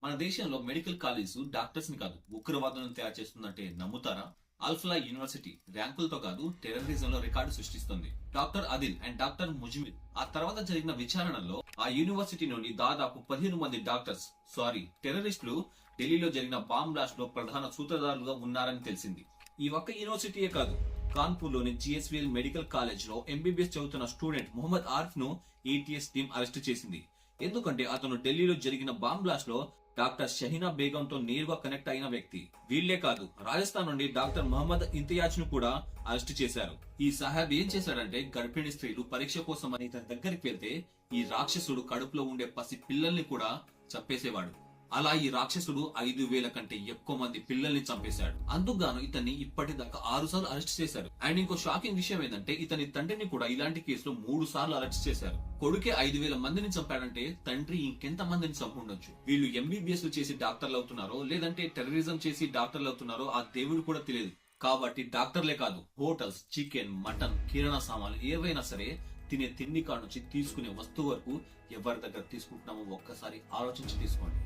మన దేశంలో medical college doctors ని కాదు ఉగ్రవాదులను తయారు చేస్తుందంటే నమ్ముతారా? అల్ఫలా యూనివర్సిటీ ర్యాంకులతో కాదు టెర్రరిజం లో రికార్డు సృష్టిస్తుంది. Doctor Adil and doctor Muzammil ఆ తర్వాత జరిగిన విచారణలో ఆ యూనివర్సిటీ నుండి దాదాపు 15 మంది డాక్టర్స్ టెర్రరిస్టులు ఢిల్లీలో జరిగిన బాంబ్ బ్లాస్ట్ లో ప్రధాన సూత్రధారులుగా ఉన్నారని తెలిసింది. ఈ ఒక్క యూనివర్సిటీయే కాదు, కాన్పూర్ లోని జిఎస్విఎల్ మెడికల్ కాలేజ్ లో ఎంబీబీఎస్ చదువుతున్న స్టూడెంట్ మొహమ్మద్ ఆరిఫ్ ను ఏటీఎస్ టీం అరెస్ట్ చేసింది. ఎందుకంటే అతను ఢిల్లీలో జరిగిన బాంబ్ బ్లాస్ట్ లో డాక్టర్ షహీనా బేగంతో నేరుగా కనెక్ట్ అయిన వ్యక్తి. వీళ్లే కాదు, రాజస్థాన్ నుండి డాక్టర్ మహమ్మద్ ఇంతియాజ్ ను కూడా అరెస్ట్ చేశారు. ఈ సాహెబ్ ఏం చేశాడంటే, గర్భిణీ స్త్రీలు పరీక్ష కోసం అని తన దగ్గరికి వెళ్తే ఈ రాక్షసుడు కడుపులో ఉండే పసి పిల్లల్ని కూడా చంపేసేవాడు. అలా ఈ రాక్షసుడు 5,000 కంటే ఎక్కువ మంది పిల్లల్ని చంపేశాడు. అందుకుగాను ఇతన్ని ఇప్పటిదాకా 6 సార్లు అరెస్ట్ చేశారు. అండ్ ఇంకో షాకింగ్ విషయం ఏంటంటే, ఇతని తండ్రిని కూడా ఇలాంటి కేసులో 3 సార్లు అరెస్ట్ చేశారు. కొడుకే 5,000 మందిని చంపాడంటే తండ్రి ఇంకెంత మందిని చంపుండొచ్చు. వీళ్ళు ఎంబీబీఎస్ చేసి డాక్టర్లు అవుతున్నారో లేదంటే టెర్రరిజం చేసి డాక్టర్లు అవుతున్నారో ఆ దేవుడు కూడా తెలియదు. కాబట్టి డాక్టర్లే కాదు, హోటల్స్, చికెన్, మటన్, కిరాణా సామాన్లు ఏవైనా సరే తినే తిండి కాడ నుంచి తీసుకునే వస్తువు వరకు ఎవరి దగ్గర తీసుకుంటున్నామో ఒక్కసారి ఆలోచించి తీసుకోండి.